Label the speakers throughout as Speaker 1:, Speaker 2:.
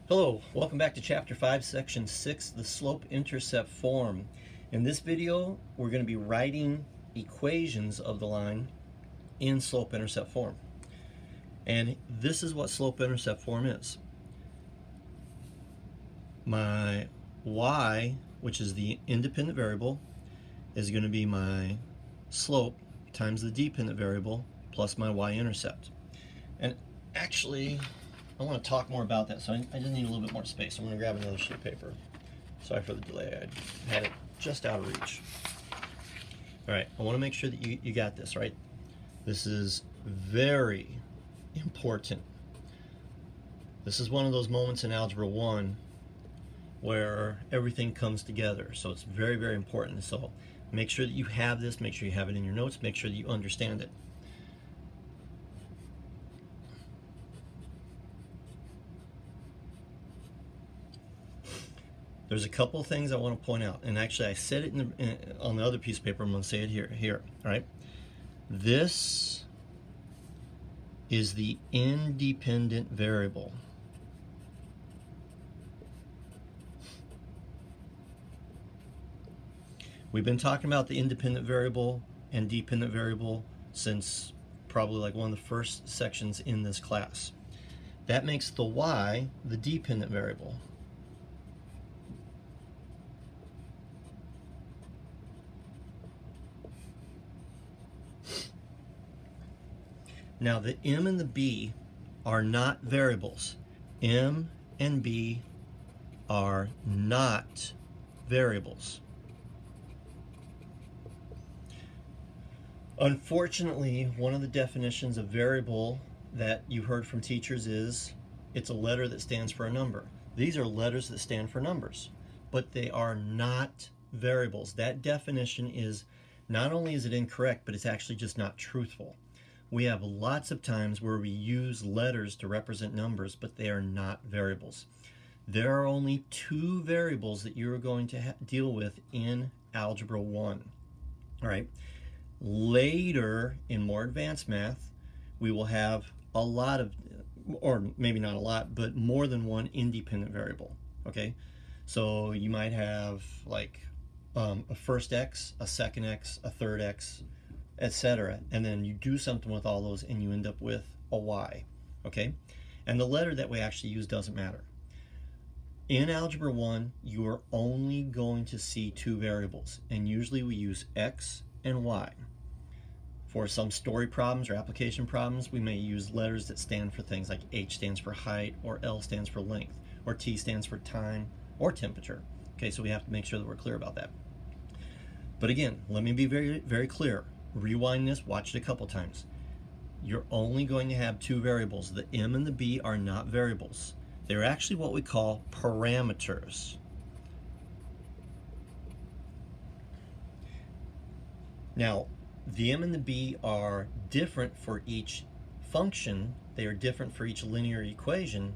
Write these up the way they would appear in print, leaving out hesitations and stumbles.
Speaker 1: Hello, welcome back to Chapter 5, Section 6, the Slope-Intercept Form. In this video, we're going to be writing equations of the line in slope-intercept form. And this is what slope-intercept form is. My y, which is the independent variable, is going to be my slope times the dependent variable plus my y-intercept. And actually, I want to talk more about that, so I just need a little bit more space. I'm going to grab another sheet of paper. Sorry for the delay. I had it just out of reach. All right, I want to make sure that you got this, right? This is very important. This is one of those moments in Algebra 1 where everything comes together, so it's very, very important. So make sure that you have this, make sure you have it in your notes, make sure that you understand it. There's a couple of things I want to point out, and actually I said it on the other piece of paper. I'm going to say it here, all right? This is the independent variable. We've been talking about the independent variable and dependent variable since probably like one of the first sections in this class. That makes the y the dependent variable. Now the m and the b are not variables. M and b are not variables. Unfortunately, one of the definitions of variable that you heard from teachers is it's a letter that stands for a number. These are letters that stand for numbers, but they are not variables. That definition is, not only is it incorrect, but it's actually just not truthful. We have lots of times where we use letters to represent numbers, but they are not variables. There are only two variables that you are going to deal with in Algebra 1. All right. Later, in more advanced math, we will have a lot of, or maybe not a lot, but more than one independent variable. Okay. So you might have like a first x, a second x, a third x, etc. And then you do something with all those and you end up with a y, okay? And the letter that we actually use doesn't matter. In Algebra 1, you are only going to see two variables, and usually we use x and y. For some story problems or application problems, we may use letters that stand for things like H stands for height, or L stands for length, or T stands for time or temperature. Okay, so we have to make sure that we're clear about that. But again, let me be very, very clear. Rewind this, watch it a couple times. You're only going to have two variables. The m and the b are not variables. They're actually what we call parameters. Now, the m and the b are different for each function. They are different for each linear equation,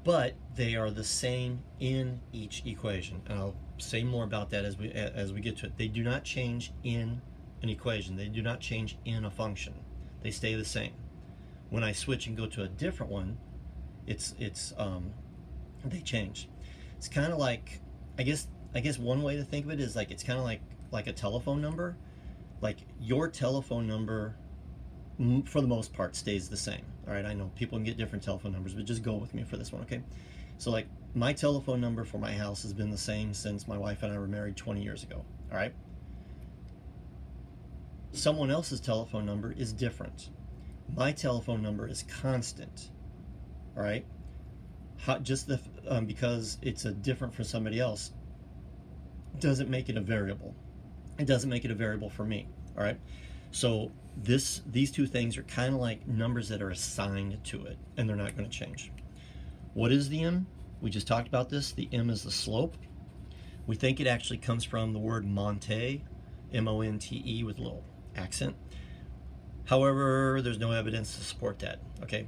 Speaker 1: but they are the same in each equation. And I'll say more about that as we get to it. They do not change in an equation. They do not change in a function. They stay the same. When I switch and go to a different one, they change. It's kind of like, I guess one way to think of it is like, it's kind of like a telephone number. Like your telephone number, for the most part, stays the same. All right, I know people can get different telephone numbers, but just go with me for this one, okay? So like my telephone number for my house has been the same since my wife and I were married 20 years ago, all right? Someone else's telephone number is different. My telephone number is constant, all right? Because it's different for somebody else doesn't make it a variable. It doesn't make it a variable for me, all right? So these two things are kind of like numbers that are assigned to it, and they're not going to change. What is the m? We just talked about this. The m is the slope. We think it actually comes from the word monte, M-O-N-T-E, with a little accent. However, there's no evidence to support that, okay?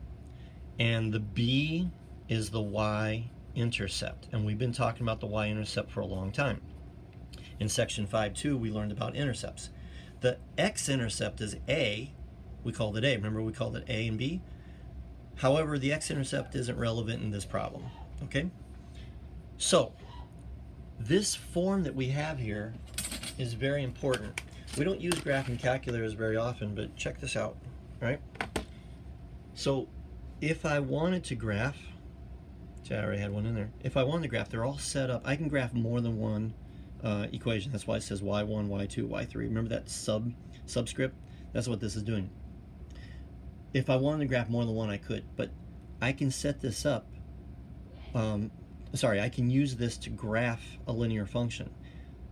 Speaker 1: And the b is the y-intercept, and we've been talking about the y-intercept for a long time. In section 5.2, we learned about intercepts. The x-intercept is a. We called it a. Remember, we called it a and b. However, the x-intercept isn't relevant in this problem. Okay? So, this form that we have here is very important. We don't use graphing calculators very often, but check this out, right? So, if I wanted to graph, see, I already had one in there. If I wanted to graph, they're all set up. I can graph more than one equation. That's why it says y1, y2, y3. Remember that subscript? That's what this is doing. If I wanted to graph more than one, I could, but I can set this up. I can use this to graph a linear function.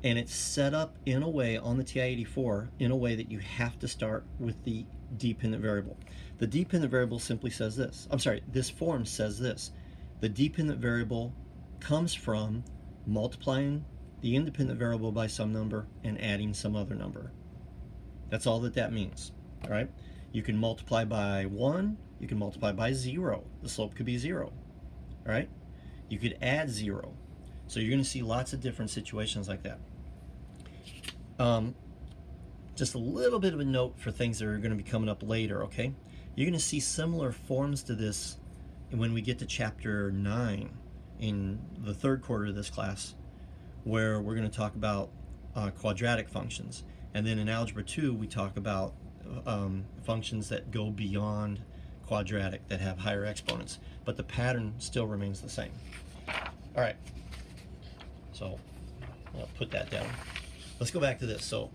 Speaker 1: And it's set up in a way on the TI-84 in a way that you have to start with the dependent variable. The dependent variable simply says this. This form says this. The dependent variable comes from multiplying the independent variable by some number and adding some other number. That's all that means, all right? You can multiply by 1, you can multiply by 0. The slope could be 0, all right? You could add 0. So you're going to see lots of different situations like that. Just a little bit of a note for things that are going to be coming up later, okay? You're going to see similar forms to this when we get to chapter 9 in the third quarter of this class, where we're going to talk about quadratic functions. And then in Algebra 2, we talk about functions that go beyond quadratic, that have higher exponents. But the pattern still remains the same. All right. So I'll put that down. Let's go back to this. So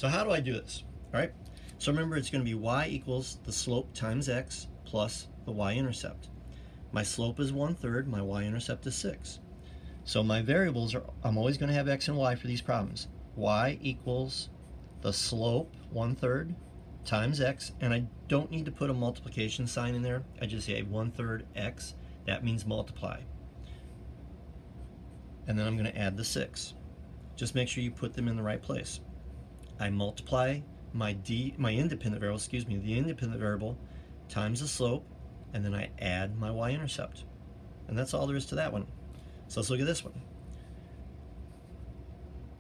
Speaker 1: how do I do this? All right. So remember, it's going to be y equals the slope times x plus the y-intercept. My slope is 1/3. My y-intercept is 6. So my variables are, I'm always going to have x and y for these problems. Y equals the slope 1/3 times x, and I don't need to put a multiplication sign in there. I just say 1/3 x. That means multiply. And then I'm going to add the 6. Just make sure you put them in the right place. I multiply my independent variable, the independent variable times the slope, and then I add my y-intercept. And that's all there is to that one. So let's look at this one.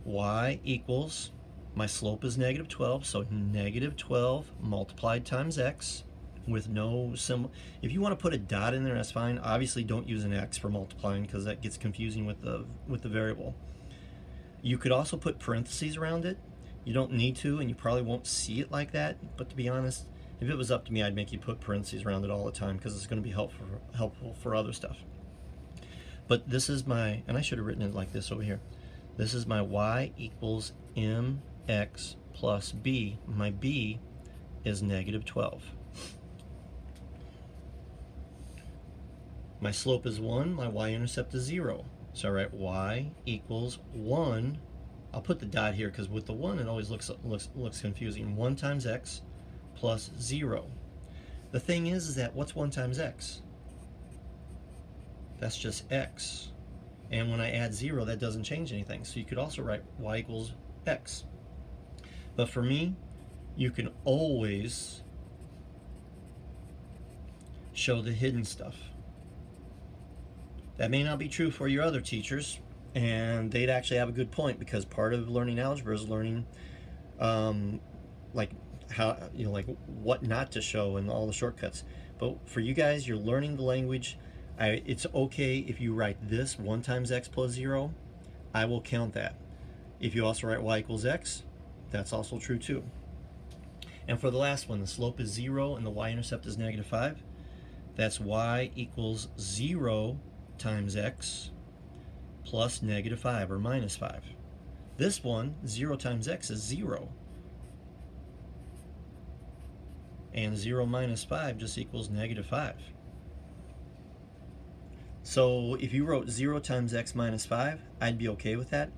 Speaker 1: Y equals, my slope is -12, so -12 multiplied times x with no symbol. If you want to put a dot in there, that's fine. Obviously don't use an x for multiplying because that gets confusing with the variable. You could also put parentheses around it. You don't need to, and you probably won't see it like that, but to be honest, if it was up to me, I'd make you put parentheses around it all the time because it's going to be helpful for other stuff. But this is my, and I should have written it like this over here. This is my y equals mx plus b. My b is -12. My slope is 1, my y-intercept is 0. So I write y equals 1. I'll put the dot here because with the 1 it always looks confusing. 1 times x plus 0. The thing is that what's 1 times x? That's just x. And when I add 0, that doesn't change anything. So you could also write y equals x. But for me, you can always show the hidden stuff. That may not be true for your other teachers, and they'd actually have a good point, because part of learning algebra is learning like what not to show and all the shortcuts. But for you guys, you're learning the language. It's okay if you write this 1 times x plus 0. I will count that. If you also write y equals x, that's also true too. And for the last one, the slope is 0 and the y-intercept is -5. That's y equals 0 times x plus -5 or -5. This one, 0 times x is 0. And 0 minus 5 just equals -5. So if you wrote 0 times x minus 5, I'd be okay with that,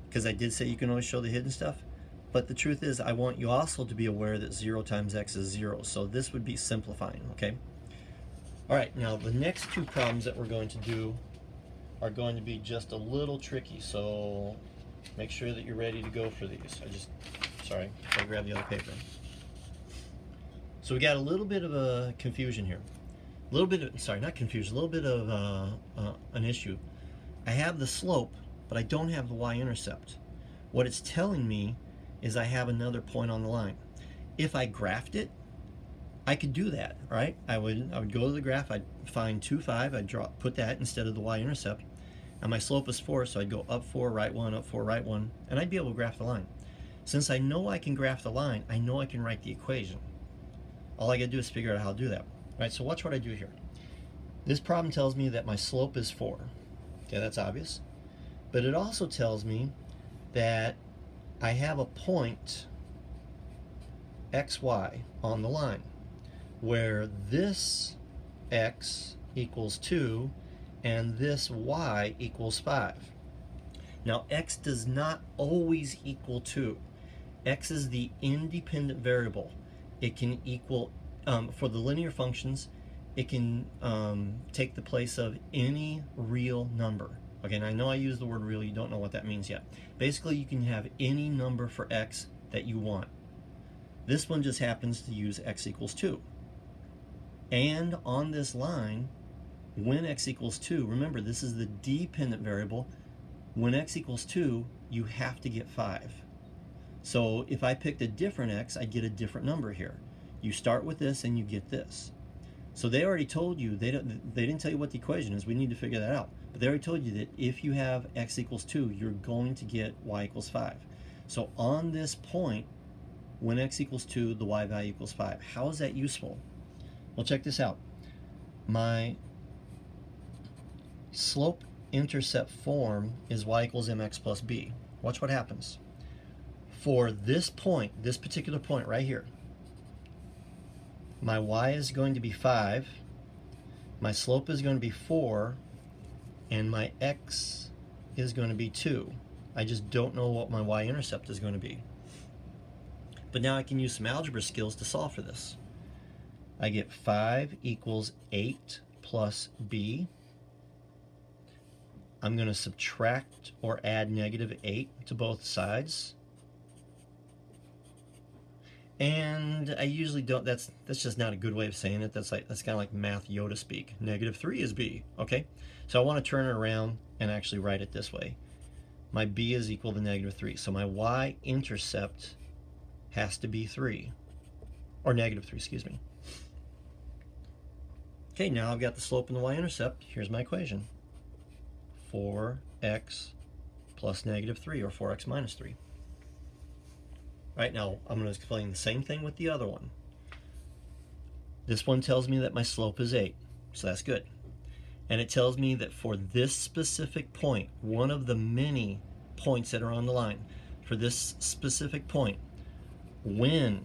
Speaker 1: because I did say you can always show the hidden stuff. But the truth is, I want you also to be aware that 0 times x is 0. So this would be simplifying, okay? All right, now the next two problems that we're going to do are going to be just a little tricky, so make sure that you're ready to go for these. Sorry, I grab the other paper. So we got a little bit of a confusion here. A little bit of, sorry, not confusion, a little bit of an issue. I have the slope, but I don't have the y-intercept. What it's telling me is I have another point on the line. If I graphed it, I could do that, right? I would go to the graph, I'd find 2, 5, I'd put that instead of the y-intercept, and my slope is 4, so I'd go up 4, right 1, up 4, right 1, and I'd be able to graph the line. Since I know I can graph the line, I know I can write the equation. All I gotta do is figure out how to do that. Right, so watch what I do here. This problem tells me that my slope is 4. Okay, that's obvious. But it also tells me that I have a point xy on the line where this x equals 2 and this y equals 5. Now x does not always equal 2. X is the independent variable. It can equal, for the linear functions, it can take the place of any real number. Okay, and I know I use the word real, you don't know what that means yet. Basically, you can have any number for x that you want. This one just happens to use x equals 2. And on this line, when x equals 2, remember this is the dependent variable, when x equals 2, you have to get 5. So if I picked a different x, I'd get a different number here. You start with this and you get this. So they already told you, they didn't tell you what the equation is, we need to figure that out. But they already told you that if you have x equals 2, you're going to get y equals 5. So on this point, when x equals 2, the y value equals 5. How is that useful? Well, check this out. My slope-intercept form is y equals mx plus b. Watch what happens. For this point, this particular point right here, my y is going to be 5, my slope is going to be 4, and my x is going to be 2. I just don't know what my y-intercept is going to be. But now I can use some algebra skills to solve for this. I get 5 equals 8 plus b. I'm going to subtract or add negative 8 to both sides. And I usually don't, that's just not a good way of saying it. That's kind of like math Yoda speak. Negative 3 is b, okay? So I want to turn it around and actually write it this way. My b is equal to negative 3. So my y-intercept has to be 3. Or negative 3, excuse me. Okay, now I've got the slope and the y-intercept. Here's my equation. 4x plus negative 3, or 4x minus 3. Right, now I'm going to explain the same thing with the other one. This one tells me that my slope is 8, so that's good. And it tells me that for this specific point, one of the many points that are on the line, for this specific point, when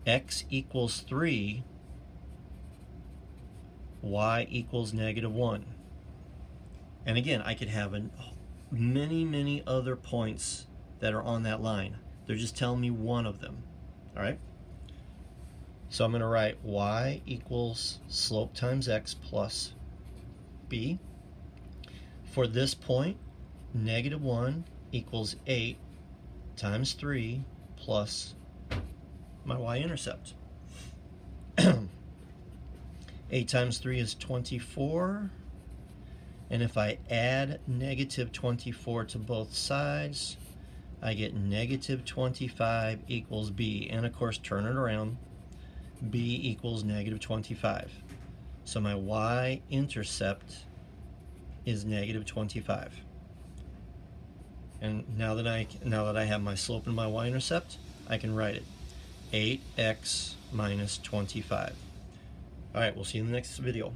Speaker 1: x equals 3, y equals negative 1. And again, I could have many other points that are on that line. They're just telling me one of them, all right? So I'm going to write y equals slope times x plus b. For this point, negative 1 equals 8 times 3 plus my y-intercept. 8 times 3 is 24. And if I add negative 24 to both sides, I get negative 25 equals b. And of course, turn it around. b equals negative 25. So my y-intercept is negative 25. And now that I have my slope and my y-intercept, I can write it. 8x minus 25. All right, we'll see you in the next video.